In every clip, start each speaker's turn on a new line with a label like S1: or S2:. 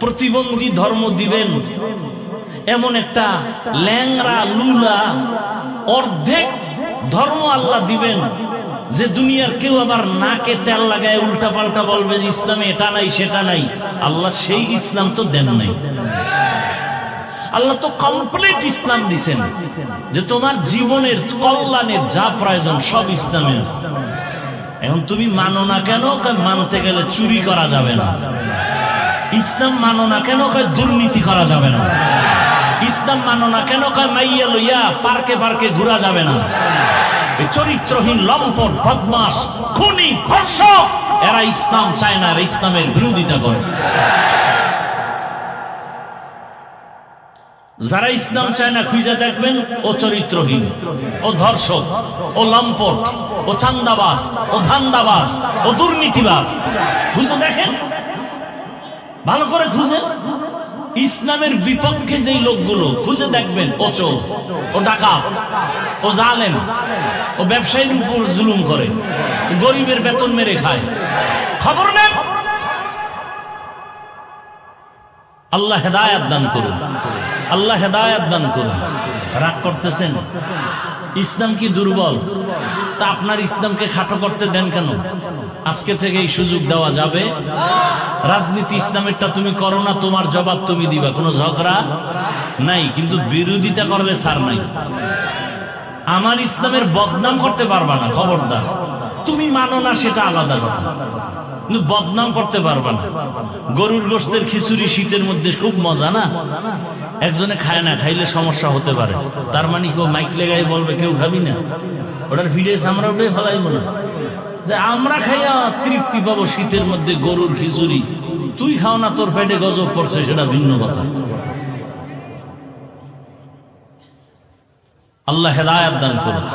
S1: প্রতিবন্ধী ধর্ম দিবেন এমন একটা ল্যাংড়া লুলা অর্ধেক ধর্ম আল্লাহ দিবেন যে দুনিয়ার কেউ আবার নাকে তেল লাগায় উল্টা পাল্টা বলবে যে ইসলামে এটা নাই সেটা নাই। আল্লাহ সেই ইসলাম তো দেন নাই। আল্লাহ তো কমপ্লিট ইসলাম দিছেন যে তোমার জীবনের কল্যাণের যা প্রয়োজন সব ইসলামে আছে। এখন তুমি মানো না কেন? মানতে গেলে চুরি করা যাবে না। ইসলাম মানো না কেন? দুর্নীতি করা যাবে না। ইসলাম মানো না কেন? মাইয়া লইয়া পার্কে পার্কে ঘোরা যাবে না। এই চরিত্রহীন লম্পট বদমাস খুনি ধর্ষক এরা ইসলাম চায় না, এরা ইসলামের বিরোধিতা করে। যারা ইসলাম চায় না খুঁজে দেখবেন ও চরিত্রহীন, ও ধর্ষক, ও লম্পট, ও চান্দাবাজ, ও ধান্দাবাজ, ও দুর্নীতিবাজ। খুঁজে দেখেন, ভালো করে খুঁজে। ইসলামের বিপক্ষে যেই লোকগুলো খুঁজে দেখবেন ও চোর, ও ডাকাত, ও জালেম, ও ব্যবসায়ীর উপর জুলুম করে, গরিবের বেতন মেরে খায়। খবর নেন। আল্লাহ হেদায়েত দান করুন, আল্লাহ হেদায়েত দান করুন। রাগ করতেছেন? ইসলাম কি দুর্বল? তা আপনার ইসলামকে খাটো করতে দেন কেন? আজকে থেকে এই সুযোগ দেওয়া যাবে। রাজনীতি ইসলামেরটা তুমি করো না, তোমার জবাব তুমি দিবা, কোনো ঝগড়া নাই। কিন্তু বিরোধিতা করলে ছাড় নাই। আমার ইসলামের বদনাম করতে পারবা না, খবরদার। তুমি মানো না সেটা আলাদা কথা, কিন্তু বদনাম করতে পারবা না। গরুর গোশতের খিচুড়ি শীতের মধ্যে খুব মজা না? একজনে খায় না, খাইলে সমস্যা হতে পারে। তার মানে কেউ মাইক লেগাই বলবে কেউ খাবি না, ওটার ভিডিও আমরা ওটাই ফেলাইবো না। যে আমরা খাইয়া তৃপ্তি পাবো শীতের মধ্যে গরুর খিচুড়ি, তুই খাও না, তোর পেটে গজব পড়ছে, সেটা ভিন্ন কথা। আল্লাহ হেদায়েত দান করুন।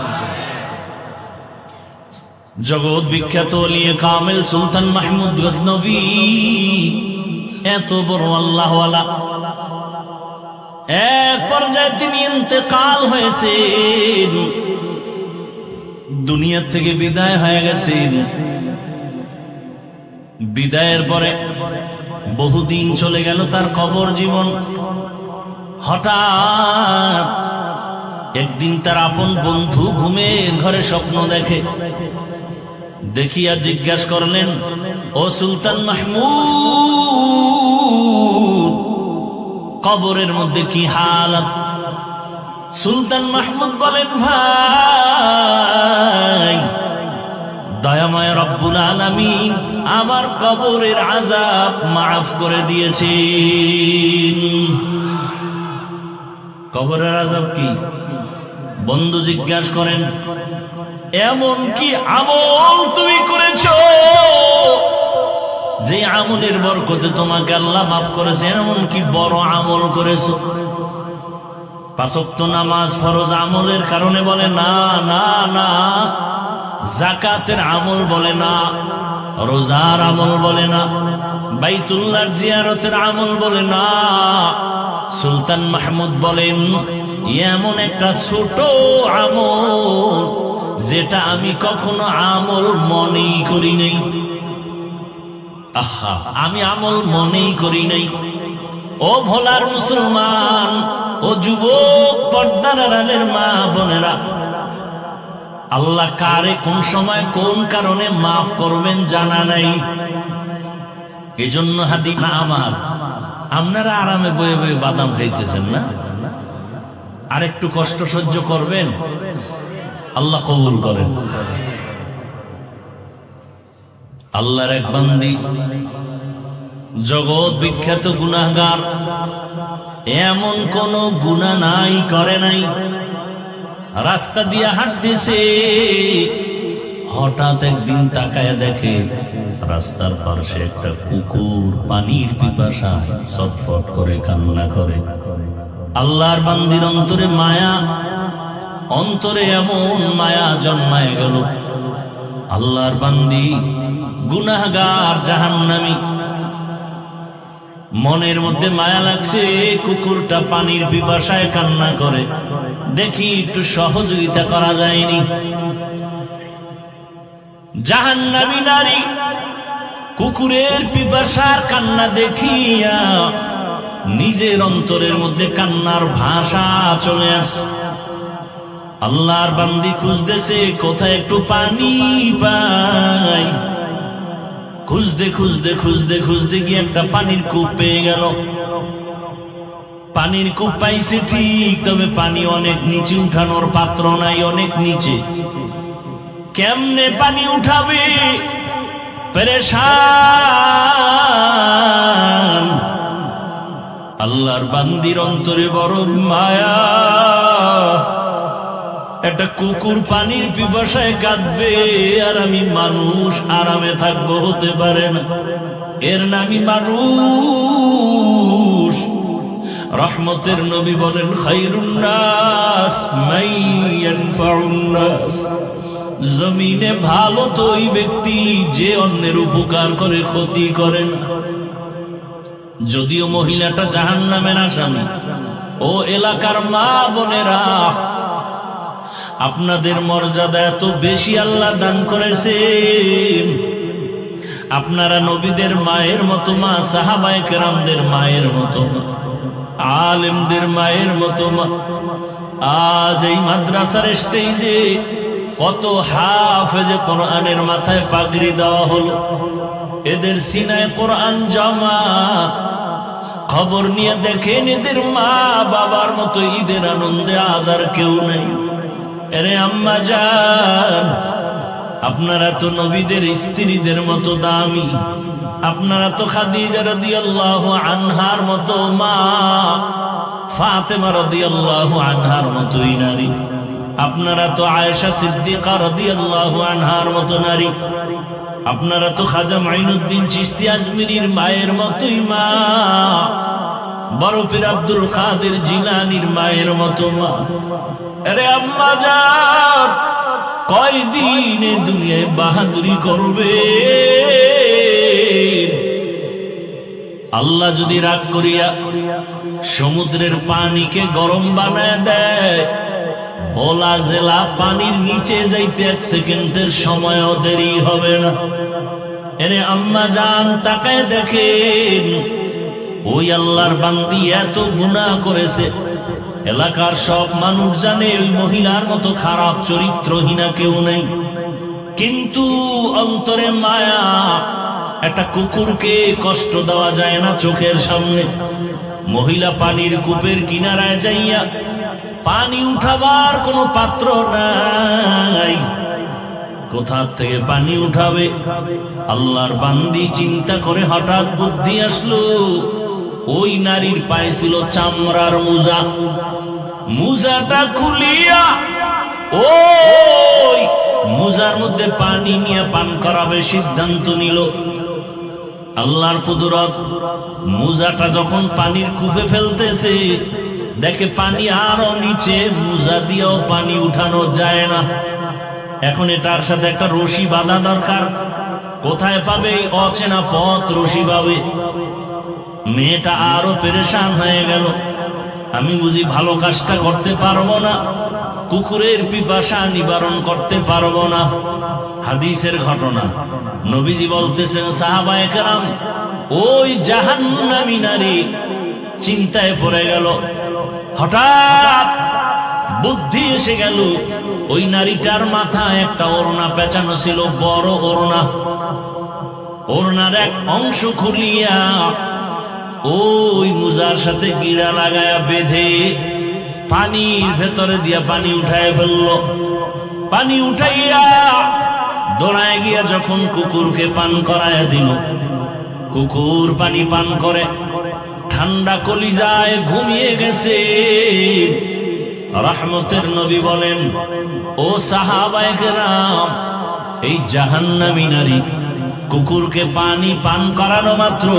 S1: জগৎ বিখ্যাত ওলিয়ে কামেল সুলতান মাহমুদ গজনবী এত বড় আল্লাহওয়ালা, এক পর্যায়ে তিনি ইন্তেকাল হয়েছেন, দুনিয়া থেকে বিদায় হয়ে গেছেন। বিদায়ের পরে বহুদিন চলে গেল তার কবর জীবন। হঠাৎ একদিন তার আপন বন্ধু ঘুমের ঘরে স্বপ্ন দেখে। দেখিয়া জিজ্ঞাসা করলেন, ও সুলতান মাহমুদ, কবরের মধ্যে কি হালাত? সুলতান মাহমুদ বলেন, ভাই, দয়াময় রব্বুল আলামিন আমার কবরের আযাব মাফ করে দিয়েছেন। কবরের আযাব কি? বন্ধু জিজ্ঞাসা করেন, এমন কি আমল তুমি করেছো যে আমলের বরকতে তোমাকে আল্লাহ মাফ করেছে? এমন কি বড় আমল করেছো? 5 ওয়াক্ত নামাজ ফরজ আমলের কারণে বলে না, না, না। যাকাতের আমল বলে না, রোজার আমল বলে না, বাইতুল্লাহর জিয়ারতের আমল বলে না। সুলতান মাহমুদ বলেন, এমন একটা ছোট আমল যেটা আমি কখনো আমল মনেই করি নাই। আহা, আমি আমল মনেই করি নাই। ও ভোলার মুসলমান, ও যুবক, পর্দার আড়ালের মা বোনেরা, আল্লাহ কারে কোন সময় কোন কারণে মাফ করবেন জানা নাই। এজন্য হাদিস না আমার, আপনারা আরামে বয়ে বয়ে বাদাম খাইতেছেন না? আর একটু কষ্ট সহ্য করবেন, আল্লাহ কবুল করেন। আল্লাহর এক বান্দি, জগৎ বিখ্যাত গুনাহগার, এমন কোন গুনাহ নাই করে নাই। রাস্তা দিয়ে হাঁটতেছে, হঠাৎ একদিন তাকায় দেখে রাস্তার পাশে একটা কুকুর পানির পিপাসায় ছটফট করে কান্না করে। আল্লাহর বান্দির অন্তরে মায়া, অন্তরে এমন মায়া জন্মায় গেল। আল্লাহর বান্দি গুনাহগার, জাহান্নামী, মনের মধ্যে মায়া লাগছে, কুকুরটা পানির পিপাসায় কান্না করে, দেখি একটু সহযোগিতা করা যায়নি। জাহান্নামী নারী কুকুরের পিপাসার কান্না দেখিয়া নিজের অন্তরের মধ্যে কান্নার ভাষা চলে আসে। আল্লাহর বান্দি খুঁজতেছে কোথায় একটু পানি পাই। খুঁজতে খুঁজতে খুঁজতে খুঁজতে গিয়ে একটা পানির কূপ পেয়ে গেল। পানির কূপ পাইছে ঠিক, তবে পানি অনেক নিচে, উঠানোর পাত্র নাই, অনেক নিচে। কেমনে পানি উঠাবে, পেরেশান। আল্লাহর বান্দির অন্তরে বড় মায়া। একটা কুকুর পানির পিপাসায় কাঁদবে, আর আমি মানুষ আরামে থাকবো, হতে পারে না। এর নামই মানুষ। রহমতের নবী বলেন, খায়রুন নাস মান ইয়ানফাউন নাস। জমিনে ভালো তো ওই ব্যক্তি যে অন্যের উপকার করে, ক্ষতি করে না। যদিও মহিলাটা জাহান্নামের আসামি। ও এলাকার মা বোনেরা, আপনাদের মর্যাদা এত বেশি আল্লাহ দান করেছেন। আপনারা নবীদের মায়ের মতো মা, সাহাবায়ে কেরামদের মায়ের মতো মা, আলেমদের মায়ের মতো মা। আজ এই মাদ্রাসার স্টেজে কত হাফেজে কোরআনের মাথায় পাগড়ি দেওয়া হলো, এদের সিনায় কোরআন জমা। খবর নিয়ে দেখেন, এদের মা বাবার মতো ঈদের আনন্দে আজ আর কেউ নেই। আরে আম্মা জান, আপনারা তো নবীদের স্ত্রীদের মতো দামি। আপনারা তো খাদিজা রাদিয়াল্লাহু আনহার মতো মা, ফাতেমা রাদিয়াল্লাহু আনহার মতোই নারী। আপনারা তো আয়েশা সিদ্দিকা রাদিয়াল্লাহু আনহার মতো নারী। আপনারা তো খাজা মাইনুদ্দিন চিশতি আজমিরির মায়ের মতোই মা, বড় পীর আব্দুল কাদের জিলানীর মায়ের মতো মা। আরে আম্মা জান, কয়দিন এই দুনিয়ায় বাহাদুরি করবে? আল্লাহ যদি রাগ করিয়া সমুদ্রের পানিকে গরম বানায় দেয়, ভোলা জেলা পানির নিচে যাইতে 1 সেকেন্ডের সময়ও দেরি হবে না। এরে আম্মা জান, তাকায় দেখেন, ওই আল্লাহর বান্দি এত গুনাহ করেছে। এলাকার সব মানুষ জানে ওই মহিলার মতো খারাপ চরিত্রহীনা কেউ নেই, কিন্তু অন্তরে মায়া। একটা কুকুরকে কষ্ট দেওয়া যায় না চোখের সামনে। মহিলা পানির কূপের কিনারায় যাইয়া পানি উঠাবার কোনো পাত্র নাই, কোথা থেকে পানি উঠাবে? আল্লাহর বান্দি চিন্তা করে হঠাৎ বুদ্ধি আসলো, ওই নারীর পায়ে ছিল চামড়ার মোজা। মোজাটা খুলিয়া ওই মোজার মধ্যে পানি নিয়ে পান করাবে সিদ্ধান্ত নিল। আল্লাহর কুদরত, মোজাটা যখন পানির কূপে ফেলতেছে, দেখে পানি আরো নিচে, মোজা দিয়েও পানি উঠানো যায় না। এখন এটার সাথে একটা রশি বাঁধা দরকার। কোথায় পাবে? অচেনা পথ রশি পাবে। মেয়েটা আরো পেরেশান হয়ে গেল, আমি বুঝি ভালো কাজটা করতে পারবো না, কুকুরের পিপাসা নিবারণ করতে পারবো না। হাদিসের ঘটনা, নবীজি বলতেছেন, সাহাবায়ে কেরাম ওই জাহান্নামী নারী চিন্তায় পড়ে গেল। হঠাৎ বুদ্ধি এসে গেল, ওই নারীটার মাথায় একটা ওড়না পেঁচানো ছিল, বড় ওড়না। ওড়নার এক অংশ খুলিয়া ওই মুজার সাথে গিরা লাগায়া বেঁধে পানির ভেতরে দিয়া পানি উঠায় ফেলল। পানি উঠাইয়া দৌড়ায় গিয়া যখন কুকুরকে পান করায় দিল, কুকুর পানি পান করে ঠান্ডা কলিজায় ঘুমিয়ে গেছে। রহমতের নবী বলেন, ও সাহাবায়ে কেরাম, এই জাহান্নামী নারী কুকুরকে পানি পান করানো মাত্র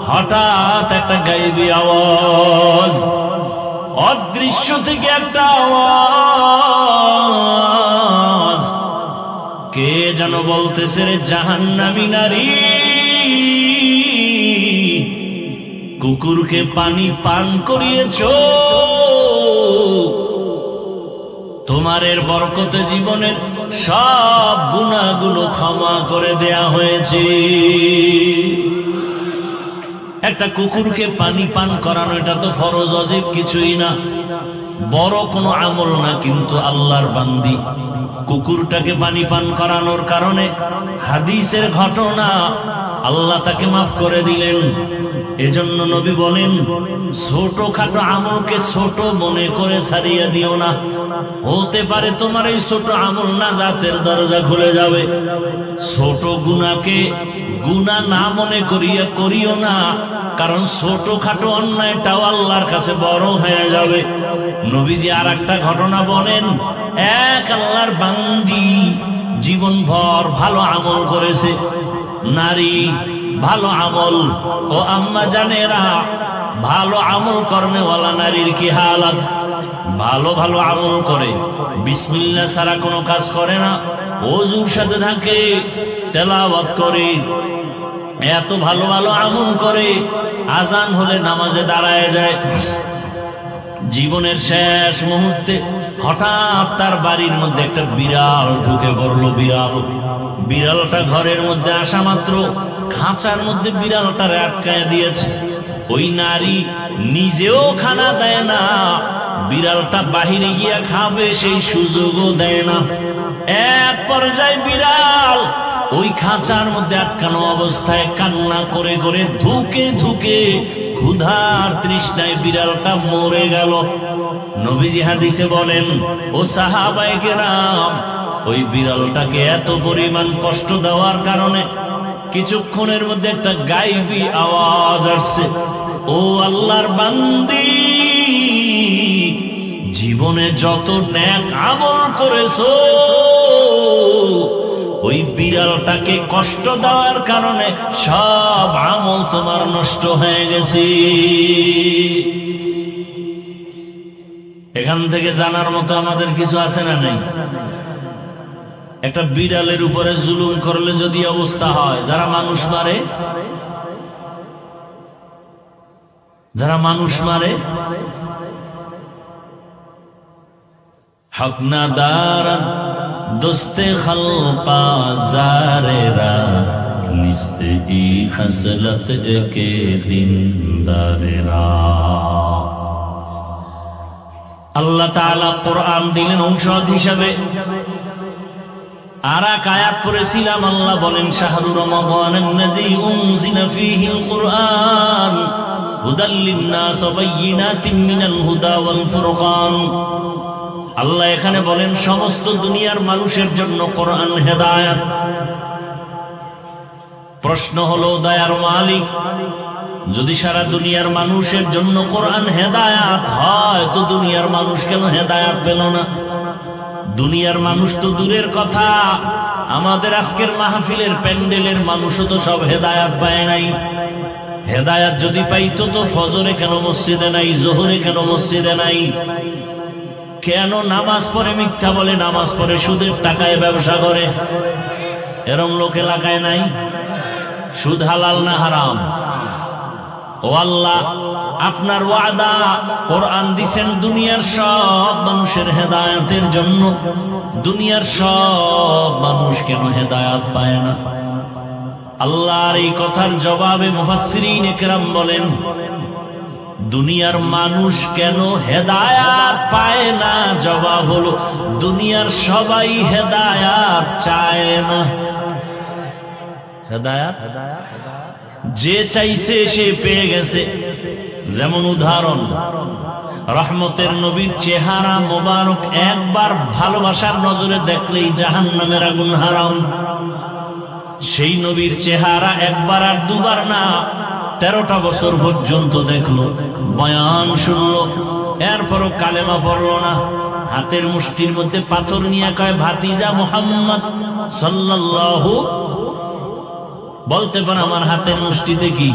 S1: হঠাৎ একটা গায়েবী আওয়াজ, অদৃশ্য থেকে একটা আওয়াজ, কে যেন বলতেছে, রে জাহান্নামী নারী, কুকুরকে পানি পান করিয়েছো, তোমার এর বরকতে জীবনের সব গুনাহগুলো ক্ষমা করে দেয়া হয়েছে। একটা কুকুরকে পানি পান করানো এটা তো ফরজ অজিব কিছুই না, বড় কোনো আমল না, কিন্তু আল্লাহর বান্দি কুকুরটাকে পানি পান করানোর কারণে হাদিসের ঘটনা আল্লাহ তাকে মাফ করে দিলেন। এজন্য নবী বলেন, ছোটখাটো আমলকে ছোট মনে করে ছাড়িয়ে দিও না, হতে পারে তোমার এই ছোট আমল নাজাতের দরজা খুলে যাবে। ছোট গুনাহকে গুনাহ না মনে করিও না, কারণ ছোটখাটো অন্যায়টাও আল্লাহর কাছে বড় হয়ে যাবে। নবীজি আর একটা ঘটনা বলেন, এক আল্লাহর বান্দি জীবনভর ভালো আমল করেছে, নারী ভালো আমল, ও আম্মা জানেরা, ভালো আমল কর্মেওয়ালা নারীর কি হালাত, ভালো ভালো আমল করে বিসমিল্লাহ ছাড়া কোনো কাজ করে না, ওযুর সাথে থাকে, তেলাওয়াত করে, এত ভালো ভালো আমল করে, আজান হলে নামাজে দাঁড়ায় যায়। জীবনের শেষ মুহূর্তে হঠাৎ তার বাড়ির মধ্যে একটা বিড়াল ঢুকে পড়লো। বিড়ালটা ঘরের মধ্যে আসা মাত্র খাঁচার মধ্যে বিড়ালটারে আটকায় দিয়েছে। ওই নারী নিজেও খানা দেয় না, বিড়ালটা বাহিরে গিয়া খাবে সেই সুযোগও দেয় না। এক পর্যায়ে বিড়াল ওই খাঁচার মধ্যে আটকানো অবস্থায় কান্না করে করে ধুকে ধুকে ক্ষুধার তৃষ্ণায় বিড়ালটা মরে গেল। নবীজি হাদিসে বলেন, ও সাহাবায়ে কেরাম, ওই বিড়ালটাকে এত পরিমাণ কষ্ট দেওয়ার কারণে কিছুক্ষণের মধ্যে একটা গায়েবী আওয়াজ আসছে, ও আল্লাহর বান্দি, জীবনে যত নেক আমল করেছো ওই বিড়ালটাকে কষ্ট দেওয়ার কারণে সব আমল তোমার নষ্ট হয়ে গেছে। এখান থেকে জানার মতো আমাদের কিছু আছে না নেই? একটা বিড়ালের উপরে জুলুম করলে যদি অবস্থা হয়, যারা মানুষ মারে হক না দারাত দোস্তে খালকা জারেরা নিস্তে ই খসলত কে দিনদারেরা। আল্লাহ তাআলা কোরআন দিলেন ঔষধ হিসাবে। আর এক আয়াত পড়েছিলাম, আল্লাহ বলেন, শাহরু রমাদানাল্লাযী উনজিলা ফীহিল কুরআন হুদাল লিন-নাস ওয়া বায়্যিনাতিন মিনাল হুদা ওয়াল ফুরকান। আল্লাহ এখানে বলেন সমস্ত দুনিয়ার মানুষের জন্য কোরআন হেদায়েত। প্রশ্ন হলো, দয়ার মালিক, যদি সারা দুনিয়ার মানুষের জন্য কোরআন হেদায়েত হয়, তো দুনিয়ার মানুষ কেন হেদায়েত পেল না? দুনিয়ার মানুষ তো দূরের কথা, আমাদের আজকের মাহফিলের প্যান্ডেলের মানুষও তো সব হেদায়েত পায় নাই। হেদায়েত যদি পাইতো তো ফজরে কেন মসজিদে নাই, জোহরে কেন মসজিদে নাই? কেন নামাজ পড়ে মিথ্যা বলে, নামাজ পড়ে সুদের টাকায় ব্যবসা করে? এরম লোক এলাকায় নাই? সুদ হালাল না হারাম? ও আল্লাহ, আপনার ওয়াদা, কোরআন দিছেন দুনিয়ার সব মানুষের হেদায়েতের জন্য, দুনিয়ার সব মানুষ কেন হেদায়েত পায় না? আল্লাহর এই কথার জবাবে মুফাসসিরিন ইকরাম বলেন, দুনিয়ার মানুষ কেন হেদায়াত পায় না? জবাব হলো, দুনিয়ার সবাই হেদায়াত চায় না। হেদায়াত যে চাইছে সে পেয়ে গেছে। যেমন উদাহরণ, রহমতের নবীর চেহারা মোবারক একবার ভালোবাসার নজরে দেখলেই জাহান্নামের আগুন হারাম। সেই নবীর চেহারা একবার আর দুবার না, 13টা বছর পর্যন্ত দেখলো, বয়ান শুনলো, এরপরও কালেমা পড়লো না। হাতের মুষ্টির মধ্যে পাথর নিয়ে কয়, ভাতিজা মুহাম্মদ সাল্লাল্লাহু, বলতে পারে আমার হাতের মুষ্টিতে কি?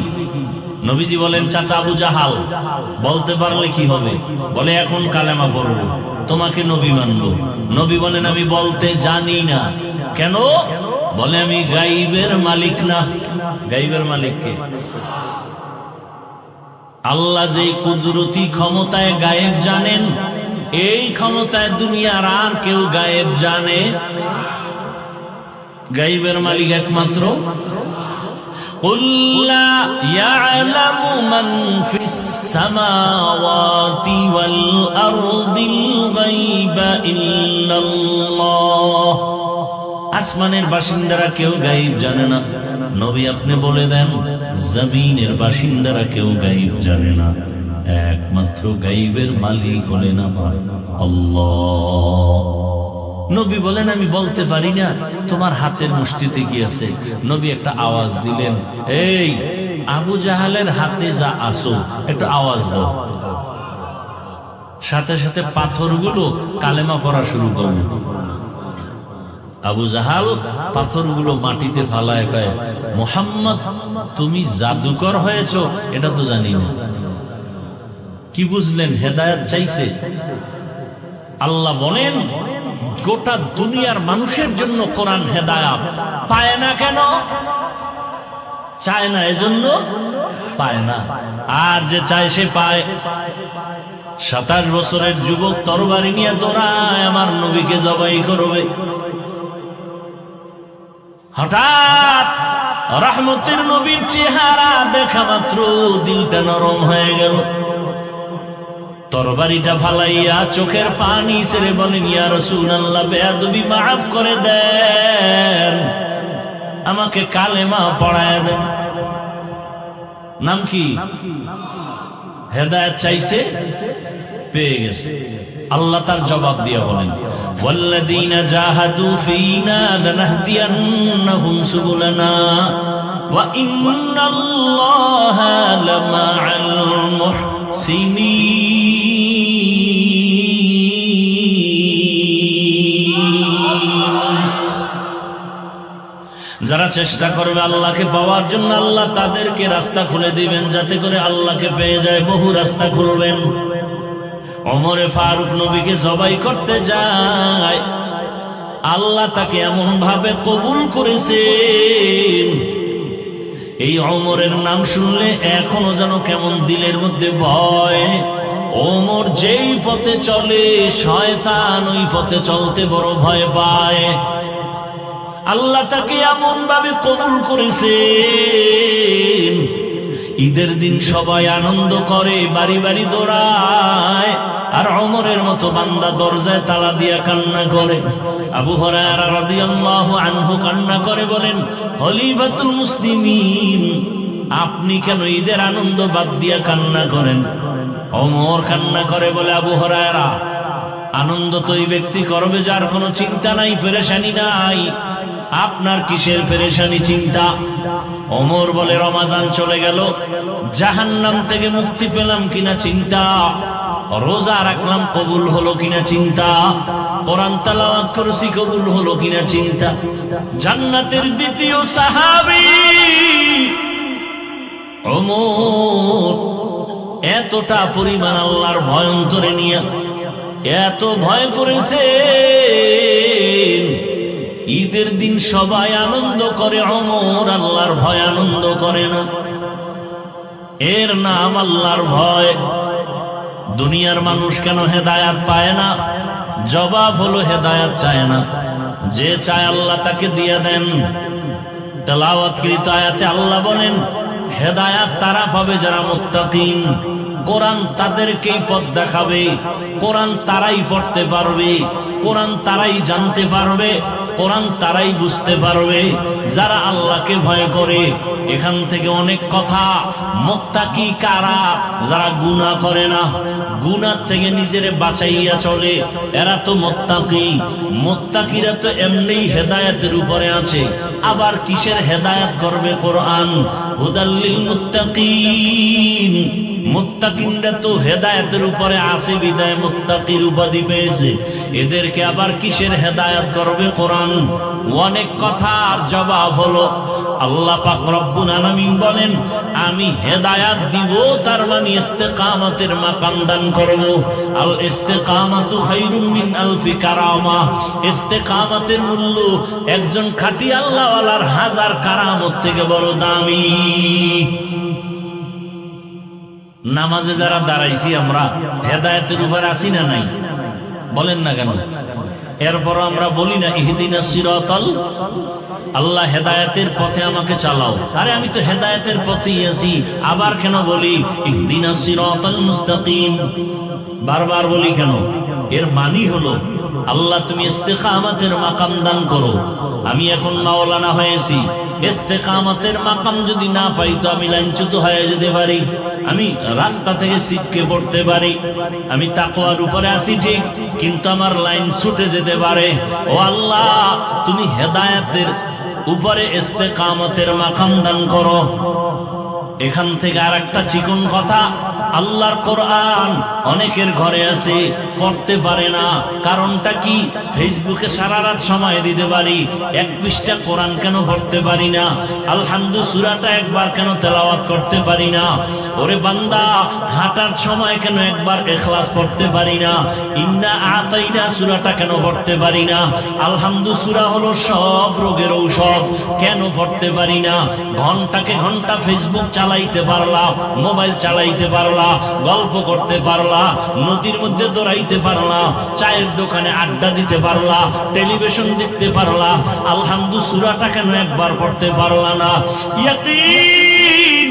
S1: নবীজি বলেন, চাচা আবু জাহাল। বলতে পারলে কি হবে? বলে, এখন কালেমা পড়বো, তোমাকে নবী মানবো। নবী বলেন, আমি বলতে জানি না। কেন? বলে, আমি গাইবের মালিক না। গাইবের মালিক কে? আল্লাহ যে কুদরতি ক্ষমতায় গায়েব জানেন, এই ক্ষমতায় দুনিয়ার আর কেউ গায়েব জানে? গায়েবের মালিক একমাত্র قل لا يعلم من في السماوات والأرض الغيب إلا الله। আসমানের বাসিন্দারা কেউ গায়েব জানে না। নবী আপনি বলে দেন জমিনের বাসিন্দারা কেউ গায়েব জানে না। একমাত্র গায়েবের মালিক হলেন আমার আল্লাহ। নবী বলেন আমি বলতে পারি না তোমার হাতের মুষ্টিতে কি আছে। নবী একটা আওয়াজ দিলেন, এই আবু জাহালের হাতে যা আসো একটু আওয়াজ দাও। সাথে সাথে পাথরগুলো কালেমা পড়া শুরু করল। আবু জাহাল পাথরগুলো মাটিতে ফালায় কয়, মুহাম্মদ তুমি জাদুকর হয়েছো এটা তো জানি না। কি বুঝলেন? হেদায়েত চাইছে। আল্লাহ বলেন গোটা দুনিয়ার মানুষের জন্য কোরআন হেদায়েত পায় না কেন? চায় না, এজন্য পায় না। আর যে চায় সে পায়। 27 বছরের যুবক তরবারি নিয়ে দৌড়ায় আমার নবীকে জবাই করবে। হঠাৎ রহমতের নবীর চেহারা দেখা মাত্র দিলটা নরম হয়ে গেল। তরবারিটা ফালাইয়া চোখের পানি ছেড়ে বলেন, ইয়া রাসূলুল্লাহ বেয়াদবি মাফ করে দেন, আমাকে কালেমা পড়ায় দেন। নাম কি? হেদায়েত চাইছে, পেয়ে গেছে। আল্লাহ তার জবাব দিয়া বলেন, ওয়াল্লাযীনা জাহাদু ফীনা লানাহদিয়ান্নাহুম সুবুলানা ওয়া ইন্নাল্লাহা লামাআল মুহসিনিন। যারা চেষ্টা করবে আল্লাহকে পাওয়ার জন্য আল্লাহ তাদেরকে রাস্তা খুলে দিবেন, যাতে করে আল্লাহকে পেয়ে যায়। বহু রাস্তা খুলবেন। ওমরে ফারুক নবীকে জবাই করতে যায়, আল্লাহ তাকে এমন ভাবে কবুল করেছেন, এই ওমরের নাম শুনলে এখনো যেন কেমন দিলের মধ্যে ভয়। ওমর যেই পথে চলে শয়তান ওই পথে চলতে বড় ভয় পায়। আল্লাহ তাকে এমন ভাবে কবুল করেছেন, ঈদের দিন সবাই আনন্দ করে, বাড়ি বাড়ি দৌড়ায়, আর ওমরের মতো বান্দা দরজায় তালা দিয়া কান্না করে। আবু হুরায়রা রাদিয়াল্লাহু আনহু কান্না করে বলেন, খলিফাতুল মুসলিমিন আপনি কেন ঈদের আনন্দ বাদ দিয়া কান্না করেন? ওমর কান্না করে বলে, আবু হুরায়রা আনন্দ তো ওই ব্যক্তি করবে যার কোনো চিন্তা নাই, পেরেশানি নাই। আপনার কিসের পেরেশানি, চিন্তা? ওমর বলে, রমাজান চলে গেল, জাহান্নাম থেকে মুক্তি পেলাম কিনা চিন্তা, রোজা রাখলাম কবুল হলো কিনা চিন্তা, কোরআন তেলাওয়াত করছি কবুল হলো কিনা চিন্তা। জান্নাতের দ্বিতীয় সাহাবী ওমর এতটা পরিমাণ আল্লাহর ভয় অন্তরে নিয়ে এত ভয় করেছে, ঈদের দিন সবাই আনন্দ করে, ওমর আল্লাহর ভয় আনন্দ করে না। এর নাম আল্লাহর ভয়। দুনিয়ার মানুষ কেন হেদায়াত পায় না? জবাব হলো হেদায়াত চায় না। যে চায় আল্লাহ তাকে দিয়ে দেন। তেলাওয়াতকৃত আয়াতে আল্লাহ বলেন, হেদায়াত তারা পাবে যারা মুত্তাকিন। কোরআন তাদেরকেই পথ দেখাবে, কোরআন তারাই পড়তে পারবে, কোরআন তারাই জানতে পারবে, কোরআন তারাই বুঝতে পারবে যারা আল্লাহকে ভয় করে। এখান থেকে অনেক কথা। মুত্তাকি কারা? যারা গুনাহ করে না, গুনাহ থেকে নিজেরে বাঁচাইয়া চলে, এরা তো মুত্তাকি। মুত্তাকিরা তো এমনিই হেদায়েতের উপরে আছে, আবার কিসের হেদায়েত করবে? কোরআন। হুদাল লিল মুত্তাকিন, মুত্তাকিনরা তো হেদায়েতের উপরে আছে বিদায় মুত্তাকির উপাধি পেয়েছে, এদেরকে আবার কিসের হেদায়েত করবে? কোরআন। অনেক কথার জবাব হলো আল্লাহ পাক রব্বুল আলামিন বলেন, আমি হেদায়েত দিব, তার মানে ইস্তেকামতের মাকাম দান করব। আল ইস্তেকামাতু খায়রুম মিন আলফি কারামা। ইস্তেকামতের মূল্য একজন খাঁটি আল্লাহওয়ালার 1000 কারামত থেকে বড় দামি। নামাজে যারা দাঁড়াইছি আমরা হেদায়েতের উপর আছি না নাই? বলেন না কেন? এরপর আমরা বলি না ইহদিনাস সিরাতাল, আল্লাহ হেদায়েতের পথে আমাকে চালাও। আরে আমি তো হেদায়েতের পথেই আছি, আবার কেন বলি ইহদিনাস সিরাতাল মুস্তাকিম? বারবার বলি কেন? এর মানি হলো আল্লাহ তুমি ইস্তেকামতের মাকাম দান করো। আমি এখন মাওলানা হয়েছি, ইস্তেকামতের মাকাম যদি না পাই তো আমি লাইনচ্যুত হয়ে যেতে পারি, আমি রাস্তা থেকে ছিটকে পড়তে পারি। আমি তাকওয়ার উপরে আছি ঠিক, কিন্তু আমার লাইন ছুটে যেতে পারে। ও আল্লাহ তুমি হেদায়েতের উপরে ইস্তেকামতের মাকাম দান করো। এখান থেকে আর একটা চিকন কথা, আল্লাহর কোরআন অনেকের ঘরে আছে, পড়তে পারে না। কারণটা কি? ফেসবুকে সারা রাত সময় দিতে পারি, এক পৃষ্ঠা কোরআন কেন পড়তে পারি না? আলহামদু সূরাটা একবার কেন তেলাওয়াত করতে পারি না? ওরে বান্দা, হাঁটার সময় কেন একবার ইখলাস পড়তে পারি না? ইন্না আতাইনা সূরাটা কেন পড়তে পারি না? আলহামদু সূরা হলো সব রোগের ঔষধ, কেন পড়তে পারি না? ঘন্টাকে ঘন্টা ফেসবুক চালাইতে পারলা, মোবাইল চালাইতে পারলা, গল্প করতে পারলা, নদীর মধ্যে দৌড়াইতে পারলা, চায়ের দোকানে আড্ডা দিতে পারলা, টেলিভিশন দেখতে পারলা, আলহামদু সূরাটা কেন একবার পড়তে পারলা না? ইয়াকিন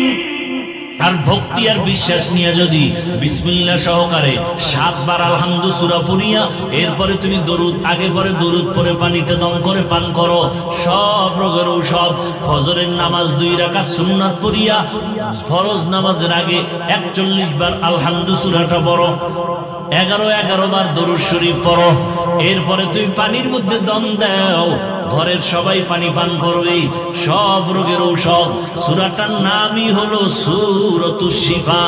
S1: আর ভক্তি আর বিশ্বাস নিয়ে যদি বিসমিল্লাহ সহকারে 7 বার আলহামদু সূরা পড়িয়া এরপরে তুমি দরুদ আগে পরে দরুদ পরে পানিতে দম করে পান করো, সব রোগের ঔষধ। ফজরের নামাজ 2 রাকাত সুন্নাত পড়িয়া ফরজ নামাজের আগে 41 বার আলহামদু সূরাটা পড়ো, 11 বার দরুদ শরীফ পড়ো। এরপরে তুমি পানির মধ্যে দম দাও, ঘরের সবাই পানি পান করবে, সব রোগের ঔষধ। সূরাটার নামই হলো সূরাতুশ শিফা।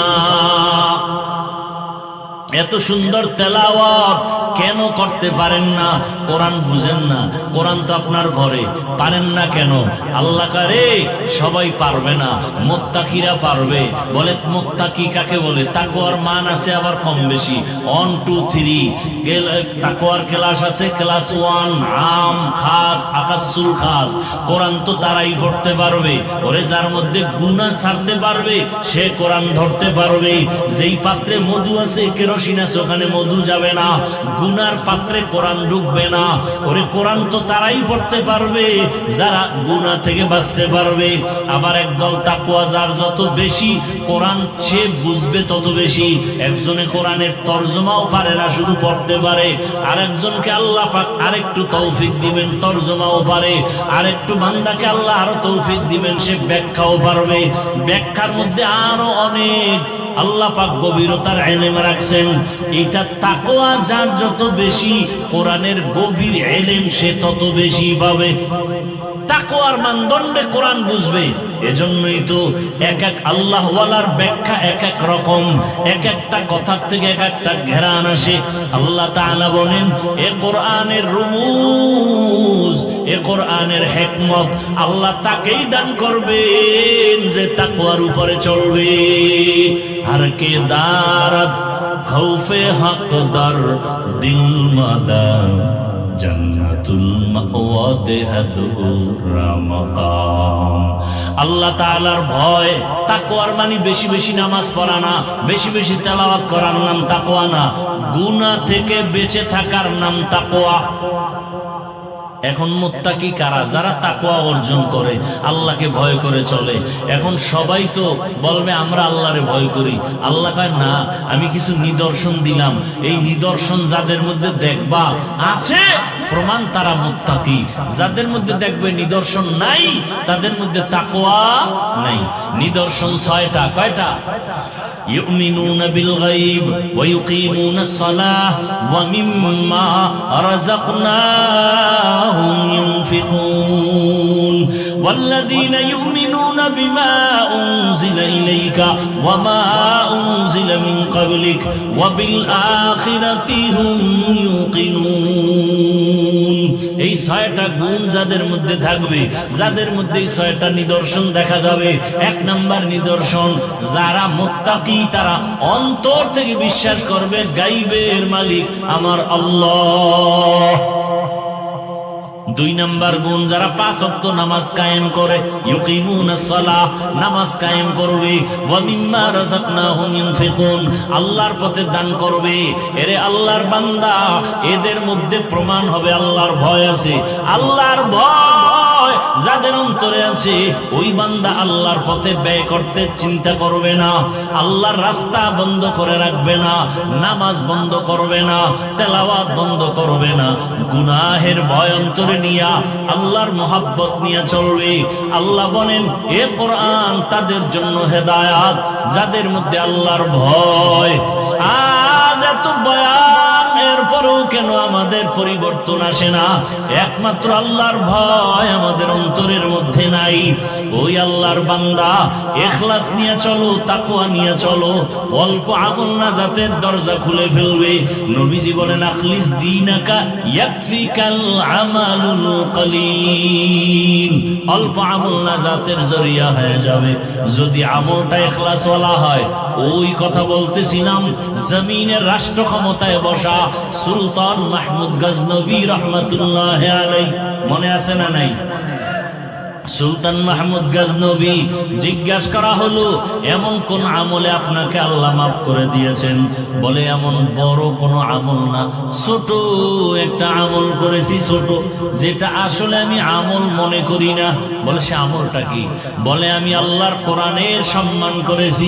S1: এত সুন্দর তেলাওয়াত কেন করতে পারেন না? কোরআন বুঝেন না? কোরআন তো আপনার ঘরে, পারেন না কেন? আল্লাহ কারে সবাই পারবে না, মুত্তাকিরা পারবে। বলে মুত্তাকি কাকে বলে? তাকওয়ার মান আছে আবার কম বেশি, 1 2 3 তাকওয়ার ক্লাস আছে, ক্লাস 1 আম খাস আকাসুল খাস। কোরআন তো তারাই পড়তে পারবে। ওরে যার মধ্যে গুনাহ ছাড়তে পারবে সে কোরআন ধরতে পারবে। যেই পাত্রে মধু আছে, কেরোসিন আছে, ওখানে মধু যাবে না, গুনার পাত্রে কোরআন ঢুকবে না। ওরে কোরআন তো তারাই পড়তে পারবে যারা গুনাহ থেকে বাঁচতে পারবে। আবার একদল তাকওয়া যার যত বেশি কোরআন সে বুঝবে তত বেশি। একজনে কোরআনের তরজমাও পারে না, শুধু পড়তে পারে। আরেকজনকে আল্লাহ পাক আরেকটু তৌফিক দিবেন, তরজমাও পারে। আরেকটু বান্দাকে আল্লাহ আরো তৌফিক দিবেন, সে ব্যাখ্যাও পারবে। ব্যাখ্যার মধ্যে আরো অনেক আল্লাহ পাক গভীরতার ইলম রাখছেন। এটা তাকওয়া যার যত বেশি, কোরআনের গভীর ইলম সে তত বেশি পাবে। তাকওয়ার মানদণ্ডে কোরআন বুঝবে। এজন্যই তো এক এক আল্লাহ ওয়ালার ব্যাখ্যা এক এক রকম, এক একটা কথার থেকে এক একটা ঘেরান আসে। আল্লাহ তাআলা বলেন এ কোরআনের রুমুজ, এ কোরআনের হিকমত আল্লাহ তাকেই দান করবেন যে তাকওয়ার উপরে চলবে। আর কে দারাত খৌফে হকদার দিল মাদাম জান্নাতুল মাওয়া দেহাদুরা মাকাম। আল্লাহ তাআলার ভয়, তাকওয়ার মানে বেশি বেশি নামাজ পড়া না, বেশি বেশি তেলাওয়াত করার নাম তাকওয়া না, গুনাহ থেকে বেঁচে থাকার নাম তাকওয়া। এখন মুত্তাকি কারা? যারা তাকওয়া অর্জন করে, আল্লাহকে ভয় করে চলে। এখন সবাই তো বলবে আমরা আল্লাহরে ভয় করি। আল্লাহ কয় না, আমি কিছু নিদর্শন দিলাম, এই নিদর্শন যাদের মধ্যে দেখবা আছে প্রমাণ তারা মুত্তাকি। যাদের মধ্যে দেখবে নিদর্শন নাই তাদের মধ্যে তাকওয়া নাই। নিদর্শন 6টা। কয়টা? يؤمنون بالغيب ويقيمون الصلاة ومما رزقناهم ينفقون والذين يؤمنون بما أنزل إليك وما أنزل من قبلك وبالآخرة هم يوقنون। এই 6টা গুণ যাদের মধ্যে থাকবে, যাদের মধ্যে এই 6টা নিদর্শন দেখা যাবে। 1 নাম্বার নিদর্শন, যারা মুত্তাকি তারা অন্তর থেকে বিশ্বাস করবে গাইবের মালিক আমার আল্লাহ। দুই নাম্বার গুণ, যারা 5 ওয়াক্ত নামাজ কায়েম করে, ইউকিমুনাস সালাহ, নামাজ কায়েম করবে, ওয়া মিম্মা রাযাকনাহুম ইউনফিকুন, আল্লাহর পথে দান করবে। এরে আল্লাহর বান্দা, এদের মধ্যে প্রমাণ হবে আল্লাহর ভয় আছে। আল্লাহর ভয় যাদের অন্তরে আছে, ওই বান্দা আল্লাহর পথে ব্যয় করতে চিন্তা করবে না, আল্লাহর রাস্তা বন্ধ করে রাখবে না, নামাজ বন্ধ করবে না, তেলাওয়াত বন্ধ করবে না, গুনাহের ভয় অন্তরে নিয়া আল্লাহর মোহাব্বত নিয়ে চলবে। আল্লাহ বলেন, এ কোরআন তাদের জন্য হেদায়াত যাদের মধ্যে আল্লাহর ভয়। আজ এত বয়ান, এরপরেও কেন আমাদের পরিবর্তন আসে না? একমাত্র আল্লাহর ভয় আমাদের অন্তরের মধ্যে নাই। ওই আল্লাহর বান্দা, ইখলাস নিয়ে চলো, তাকওয়া নিয়ে চলো, অল্প আমল নাজাতের দরজা খুলে ফেলবে। নবীজি বলেন, আখলিস দীনাকা ইয়াকফিকাল আমালুল কলিল, অল্প আমল নাজাতের জরিয়া হয়ে যাবে যদি আমলটা ইখলাস ওয়ালা হয়। ওই কথা বলতেছিলাম, জমিনের রাষ্ট্র ক্ষমতায় বসা সুলতান মাহমুদ গজনবী রহমাতুল্লাহ আলাইহি, মনে আছে না নাই? সুলতান মাহমুদ গজনবী জিজ্ঞাসা করা হলো, এমন কোন আমলে আপনাকে আল্লাহ মাফ করে দিয়েছেন? বলে, এমন বড় কোনো আমল না, ছোট একটা আমল করেছি, ছোট, যেটা আসলে আমি আমল মনে করি না। বলে, সে আমলটা কি? বলে, আমি আল্লাহর কোরআনের সম্মান করেছি।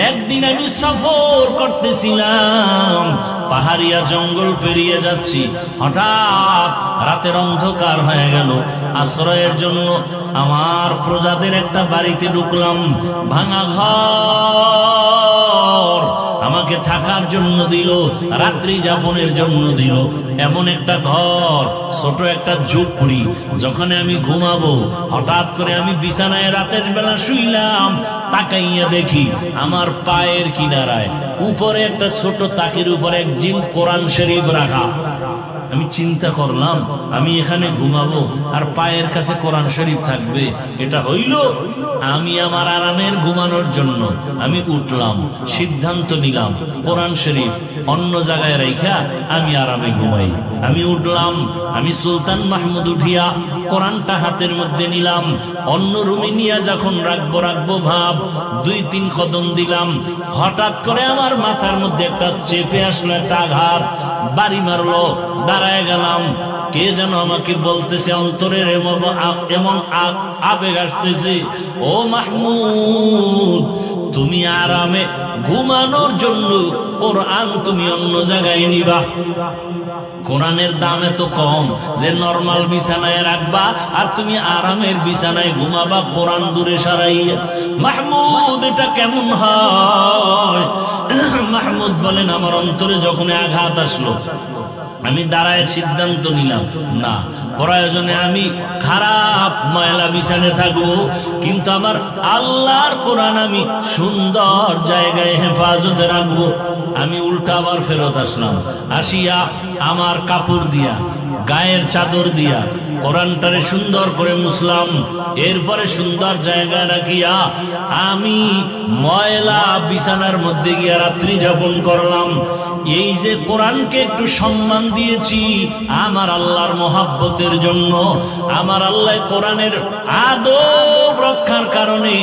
S1: একদিন আমি সফর করতেছিলাম, পাহাড়িয়া জঙ্গল পেরিয়ে যাচ্ছি, হঠাৎ রাতের অন্ধকার হয়ে গেল। আশ্রয়ের জন্য আমার প্রজাদের একটা বাড়িতে ঢুকলাম, ভাঙা ঘর আমাকে থাকার জন্য দিল, রাত্রি যাপনের জন্য দিল। এমন একটা ঘর, ছোট একটা ঝুপড়ি, যখন আমি ঘুমাবো, হঠাৎ করে আমি বিছানায় রাতের বেলা শুইলাম, তাকাইয়া দেখি আমার পায়ের কিনারায় উপরে একটা ছোট তাকের উপরে এক জিল কোরআন শরীফ রাখা। আমি চিন্তা করলাম, আমি এখানে ঘুমাবো আর পায়ের কাছে কোরআন শরীফ থাকবে, এটা হইল? আমি আমার আরামের ঘুমানোর জন্য আমি উঠলাম, সিদ্ধান্ত নিলাম কোরআন শরীফ অন্য জায়গায় রাইখা আমি আরামে ঘুমাই। আমি উঠলাম, আমি সুলতান মাহমুদ উঠিয়া কোরআনটা হাতের মধ্যে নিলাম, অন্য রুমে নিয়ে যখন রাখবো ভাব, 2-3 কদম দিলাম, হঠাৎ করে আমার মাথার মধ্যে একটা চেপে আসলো, একটা আঘাত বাড়ি মারলো। দাঁড়ায় গেলাম, কে যেন আমাকে বলতেছে, অন্তরের এমন আবেগ আসতেছে, ও মাহমুদ, তুমি আরামে ঘুমানোর জন্য কোরআন তুমি অন্য জায়গায় নিবা। কোরআনের দাম এত কম যে নরমাল বিছানায় রাখবা আর তুমি আরামের বিছানায় ঘুমাবা কোরআন দূরে সরাইয়া। মাহমুদ, এটা কেমন হয়? মাহমুদ বলেন, আমার অন্তরে যখন আঘাত আসলো, আমি দাঁড়ায় সিদ্ধান্ত নিলাম, না, প্রয়োজনে আমি খারাপ ময়লা বিছানে থাকবো, কিন্তু আমার আল্লাহর কোরআন আমি সুন্দর জায়গায় হেফাজতে রাখবো। আমি উল্টা আবার ফেরত আসলাম, আসিয়া আমার কাপড় দিয়া, গায়ের চাদর দিয়া কোরআনটারে সুন্দর করে মুছলাম, এরপরে সুন্দর জায়গায় রাখিয়া আমি ময়লা বিছানার মধ্যে গিয়া রাত্রি যাপন করলাম। এই যে কোরআনকে একটু সম্মান দিয়েছি আমার আল্লাহর মহাব্বতের জন্য, আমার আল্লাহ কোরআনের আদব রক্ষার কারণে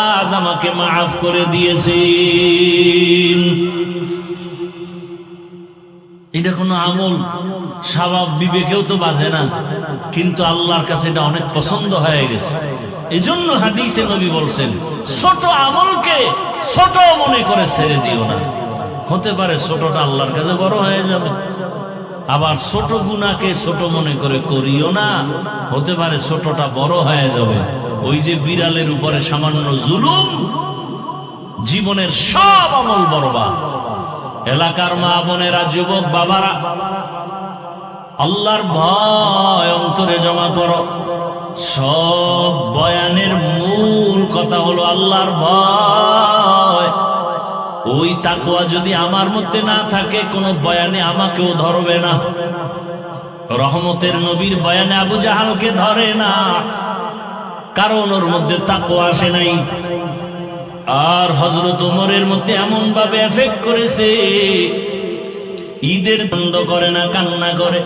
S1: আজ আমাকে মাফ করে দিয়েছেন। এটা কোনো আমল স্বভাব বিবেকেও তো বাজে না, কিন্তু আল্লাহর কাছে এটা অনেক পছন্দ হয়ে গেছে। এই জন্য হাদিসে নবী বলছেন, ছোট আমলকে ছোট মনে করে ছেড়ে দিও না। হতে পারে ছোটটা আল্লাহর কাছে বড় হয়ে যাবে, আবার ছোট গুনাহকে ছোট মনে করে করিও না, হতে পারে ছোটটা বড় হয়ে যাবে। ওই যে বিড়ালের উপরে সামান্য জুলুম, জীবনের সব আমল বরবাদ। এলাকার মা বোনেরা, যুবক বাবারা, আল্লাহর ভয় অন্তরে জমা করো। সব বয়ানের মূল কথা হলো আল্লাহর ভয়। ওই তাকওয়া যদি আমার মধ্যে না থাকে, কোনো বয়ানে আমাকেও ধরবে না। রহমতের নবীর বয়ানে আবু জাহালকে ধরে না, কারণ ওর মধ্যে তাকওয়া আসে নাই। আর হযরত ওমরের মধ্যে এমন ভাবে এফেক্ট করেছে, ঈদের বন্ধ করে না, কান্না করে।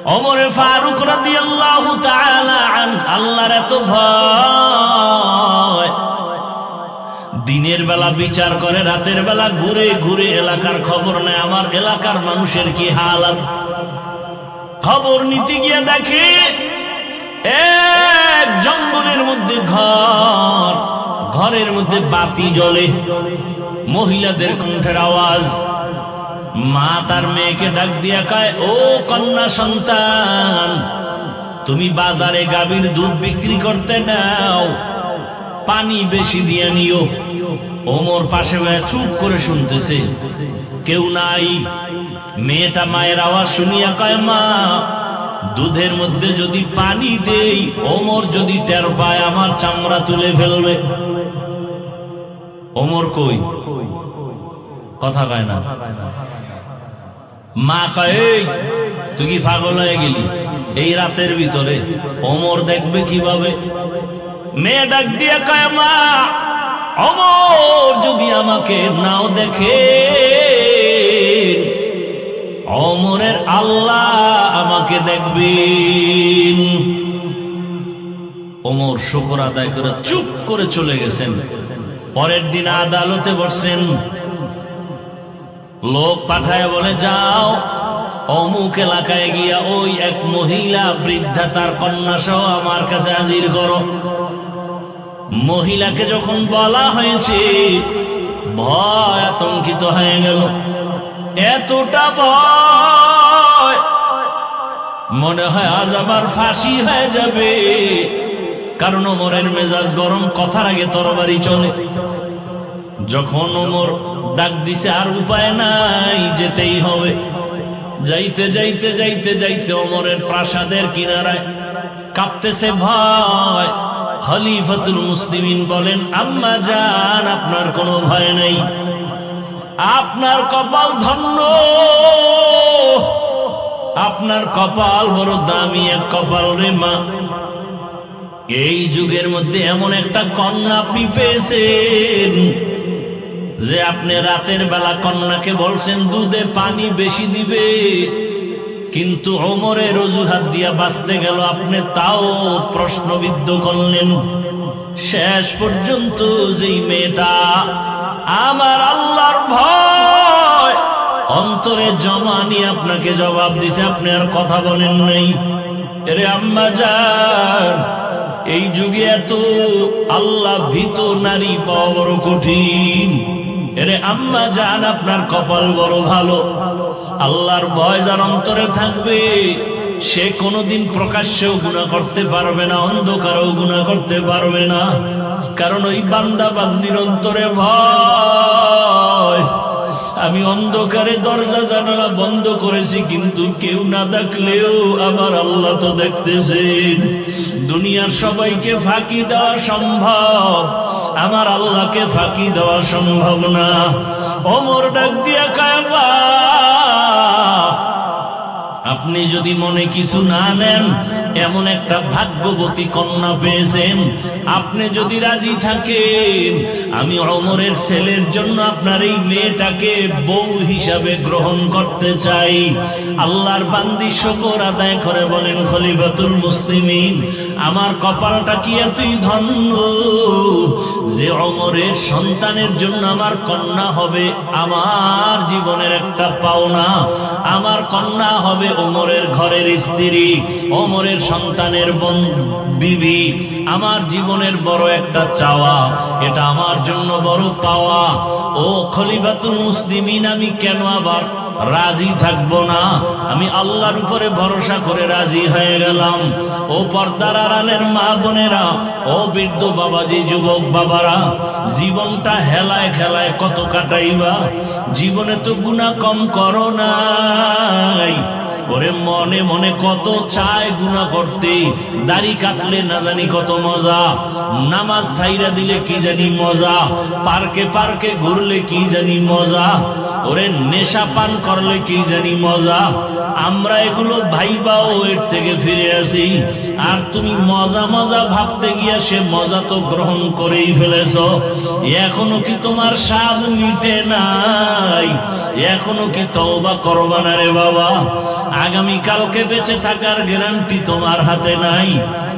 S1: ওমরে ফারুক রাদিয়াল্লাহু তাআলা আন আল্লাহর এত ভয়, দিনের বেলা বিচার করে, রাতের বেলা ঘুরে ঘুরে এলাকার খবর নেয় আমার এলাকার মানুষের কি হালাত। খবর নিতে গিয়ে দেখে এক জঙ্গলের মধ্যে ঘর, ঘরের মধ্যে বাতি জ্বলে, মহিলাদের কণ্ঠের আওয়াজ। মা তার মেয়েকে ডাক দিয়া কয়, ও কন্যা সন্তান, তুমি বাজারে গাভীর দুধ বিক্রি করতে নাও, পানি বেশি দিয়ে নিও। ওমর পাশে চুপ করে শুনতেছে, কেউ নাই। মেয়েটা মায়ের আওয়াজ শুনিয়া কয়, মা, দুধের মধ্যে যদি পানি দেই, ওমর যদি টের পায় আমার চামড়া তুলে ফেলবে। ওমর কই? কথা কয় না। মা কয়, এই তুই কি পাগল হয়ে গেলি? এই রাতের ভিতরে ওমর দেখবে কিভাবে? মেয়ে ডাক দিয়া কয়, মা, ওমর যদি আমাকে নাও দেখে, ওমরের আল্লাহ আমাকে দেখবেন। ওমর শুকর আদায় করে চুপ করে চলে গেছেন। পরের দিন আদালতে বসছেন, লোক পাঠায় বলে, যাও অমুক এলাকায় গিয়া ওই এক মহিলা বৃদ্ধা তার কন্যা সহ আমার কাছে হাজির করো। মহিলাকে যখন বলা হয়েছে, ভয় আতঙ্কিত হয়ে গেল। এতটা ভয়, মনে হয় আজ আমার ফাঁসি হয়ে যাবে, কারণ ওমরের মেজাজ গরম, কথার আগে তরবারি চলে। যখন ওমর ডাক দিছে, আর উপায় নাই, যেতেই হবে। যাইতে যাইতে যাইতে যাইতে ওমরের প্রাসাদের কিনারায় কাঁপতেছে ভয়। খলিফাতুল মুসলিমিন বলেন, আম্মা জান, আপনার কোনো ভয় নাই, আপনার কপাল ধন্য, আপনার কপাল বড় দামি এক কপাল রে মা। এই যুগের মধ্যে এমন একটা কন্যা আপনি পেয়েছেন যে আপনি রাতের বেলা কন্যাকে বলছেন দুধে পানি বেশি দিবে, কিন্তু ওমরের অজুহাত দিয়া বাঁচতে গেল, আপনি তাও প্রশ্নবিদ্ধ করলেন। শেষ পর্যন্ত যেই মেয়েটা আমার আল্লাহর ভয় অন্তরে জমা নিয়ে আপনাকে জবাব দিছে, আপনি আর কথা বলেন নাই। এরে আম্মা জান, এই যুগে এত আল্লাহ ভীত নারী পাওয়া বড় কঠিন। এরে আম্মা জান, আপনার কপাল বড় ভালো। আল্লাহর ভয় যার অন্তরে থাকবে, সে কোনোদিন প্রকাশ্যেও গুনাহ করতে পারবে না, অন্ধকারেও গুনাহ করতে পারবে না, কারণ ওই বান্দা বান্দির অন্তরে ভয়। আমি অন্ধকারে দরজা জানালা বন্ধ করেছি, কিন্তু কেউ না দেখলেও আমার আল্লাহ তো দেখতেছেন। দুনিয়ার সবাইকে ফাঁকি দেওয়া সম্ভব, আমার আল্লাহকে ফাঁকি দেওয়া সম্ভব না। ওমর ডাক দিয়া কয়, আপনি যদি মনে কিছু না নেন, এমন একটা ভাগ্যবতী কন্যা পেয়েছেন, আপনি যদি রাজি থাকেন, আমি ওমরের ছেলের জন্য আপনার এই মেয়েটাকে বউ হিসাবে গ্রহণ করতে চাই। আল্লাহর বান্দি শুকর আদায় করে বলেন, খলিফাতুল মুসলিমিন, আমার কপালটা কি এতই ধন্য যে ওমরের সন্তানের জন্য আমার কন্যা হবে আমার জীবনের একটা পাওনা, আমার কন্যা হবে ওমরের ঘরের স্ত্রী, ওমরের সন্তানের বিবি, আমার জীবনের বড় একটা চাওয়া, এটা আমার জন্য বড় পাওয়া। ও খলিফাতুল মুসলিমিন, আমি কেন আবার রাজি থাকবো না? আমি আল্লাহর উপরে ভরসা করে রাজি হয়ে গেলাম। ও পর্দার আড়ালের মা বোনেরা, ও বৃদ্ধ বাবাজি, যুবক বাবারা, জীবনটা হেলায় খেলায় কত কাটাইবা? জীবনে তো গুনাহ কম করো নাই। ওরে মনে মনে কত চায় গুনাহ করতে, দাড়ি কাটলে না জানি কত মজা, নামাজ ছাইরা দিলে কি জানি মজা, পার্কে পার্কে ঘুরলে কি জানি মজা, ওরে নেশা পান করলে কি জানি মজা। আমরা এগুলো ভাইবাও এর থেকে ফিরে আসি, আর তুমি মজা মজা ভাবতে গিয়া সে মজা তো গ্রহণ করেই ফেলেছ। এখনো কি তোমার স্বাদ মিটে নাই? এখনো কি তওবা করবা না রে বাবা? আগামী কালকে বেঁচে থাকার গ্যারান্টি তোমার হাতে নাই।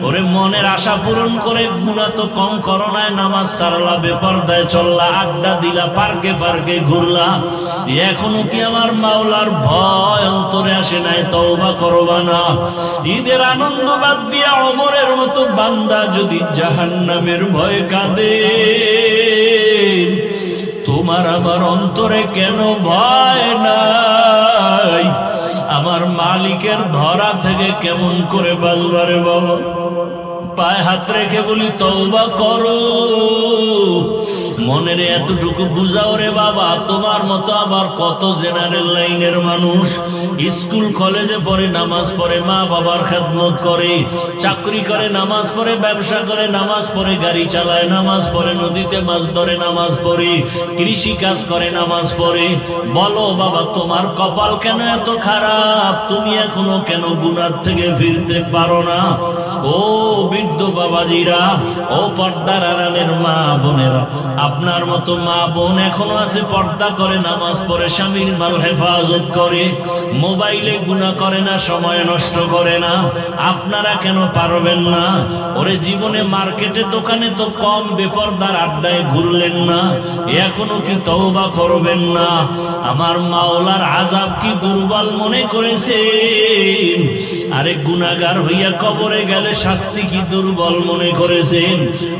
S1: ওরে মনের আশা পূরণ করে গুনাহ তো কম করো না, নামাজ সারলা, বেপরদায় চললা, আড্ডা দিলা, পার্কে পার্কে ঘুরলা, এখনো কি আমার মাওলার ভয় অন্তরে আসে নাই? তওবা করবা না? ঈদের আনন্দ বাদ দিয়া ওমরের মতো বান্দা যদি জাহান্নামের ভয় কাঁদে, তোমার আমার অন্তরে কেন ভয় নাই? আমার মালিকের ধরা থেকে কেমন করে বাঁচবারে বাবা? পায়ে হাত রেখে বলি তওবা করো, মনের এতটুকু বুঝাও রে বাবা। তোমার মতো আবার কত জেনারেল লাইনের মানুষ স্কুল কলেজে পড়ে, নামাজ পড়ে, মা বাবার খেদমত করে, চাকরি করে, নামাজ পড়ে, ব্যবসা করে, নামাজ পড়ে, গাড়ি চালায়, নামাজ পড়ে, নদীতে মাছ ধরে, নামাজ পড়ে, কৃষি কাজ করে, নামাজ পড়ে। বলো বাবা তোমার কপাল কেন এত খারাপ? তুমি এখনো কেন গুনাহ থেকে ফিরতে পারো না? ও বৃদ্ধ বাবাজিরা, ও পর্দার আড়ালের মা বোনেরা, আপনার মতো মা বোন এখনো আছে, পর্দা করে, নামাজ পড়ে, স্বামীর মাল হেফাজত করে, মোবাইলে গুনাহ করে না, সময় নষ্ট করে না। আপনারা কেন পারবেন না? ওরে জীবনে মার্কেটে দোকানে তো কম বেপরদার আড্ডায় ঘুরলেন না, এখনো কি তওবা করবেন না? আমার মাওলার আযাব কি দুর্বল মনে করেছেন? আরে গুনাহগার হইয়া কবরে গেলে শাস্তি কি দুর্বল মনে করেছেন?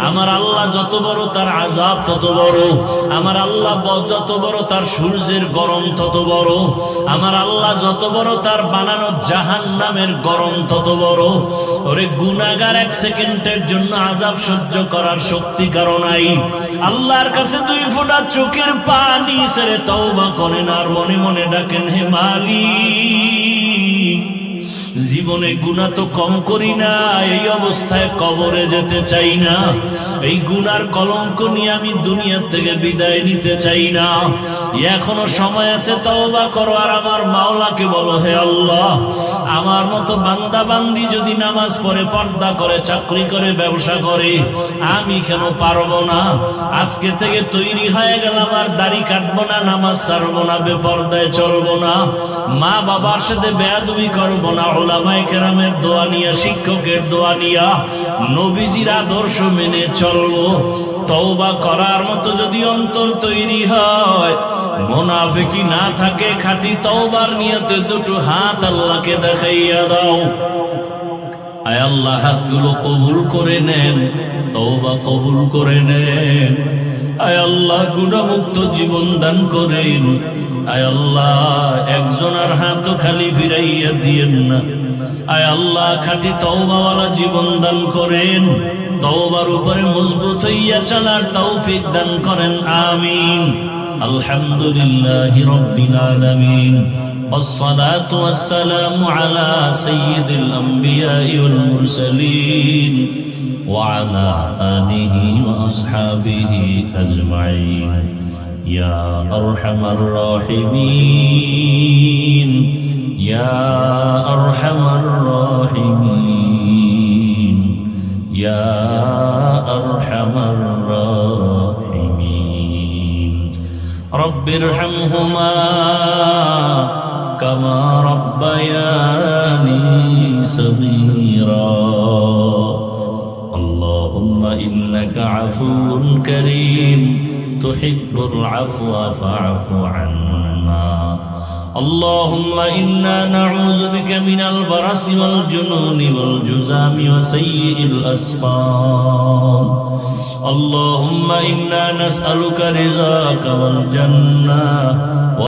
S1: আমার আল্লাহ যত বড় তার আযাব তত বড়। আমার আল্লাহ যত বড় তার সূর্যের গরম তত বড়। আমার আল্লাহ যত বড় তার বানানো জাহান্নামের গরম তত বড়। ওরে গুনাহগার এক সেকেন্ডের জন্য আযাব সহ্য করার শক্তি কারো নাই। আল্লাহর কাছে 2 ফোঁটা চোখের পানি ছেড়ে তওবা করেন আর মনে মনে ডাকেন, হে মালিক, জীবনে গুনাহ তো কম করি না, এই অবস্থায় কবরে যেতে চাই না। এই গুনার কলঙ্ক নিয়ে আমি দুনিয়া থেকে বিদায় নিতে চাই না। এখনো সময় আছে, তওবা করো আর আমার মাওলাকে বলো, হে আল্লাহ, আমার মতো বান্দা বান্দি যদি নামাজ পড়ে, পর্দা করে, চাকরি করে, ব্যবসা করে, আমি কেন পারবো না? আজকে থেকে তৈরি হয়ে গেলাম, আর দাড়ি কাটবো না, নামাজ ছাড়বো না, বেপরদায় চলবো না, মা বাবার সাথে বেয়াদবি করবো না, উলামায়ে কেরামের দোয়া নিয়া, শিক্ষকের দোয়া নিয়া, নবীজির আদর্শ মেনে চলবো। তওবা করার মতো যদি অন্তর তৈরি হয়, মুনাফিকি না থাকে, খাঁটি তওবার নিয়তে 2টো হাত আল্লাহকে দেখাইয়া দাও। আয় আল্লাহ, হাতগুলো কবুল করে নেন, তওবা কবুল করে নেন। আয় আল্লাহ, গুনাহমুক্ত জীবন দান করেন। আয় আল্লাহ, একজনের হাত খালি ফিরাইয়া দিয়েন না। আয় আল্লাহ, খাঁটি তওবাওয়ালা জীবন দান করেন। তওবার উপরে মজবুত হইয়া চলার তৌফিক দান করেন, আমিন। আলহামদুলিল্লাহি রাব্বিল আলামিন। والصلاة والسلام على سيد الأنبياء والمرسلين وعلى آله وأصحابه أجمعين يا أرحم الراحمين يا أرحم الراحمين يا أرحم الراحمين رب ارحمهما كما ربياني صغيرا اللهم إنك عفو كريم تحب العفو فاعف عنا اللهم إنا نعوذ بك من البرص والجنون والجذام وسيء الأسقام اللهم إنا نسألك رضاك والجنة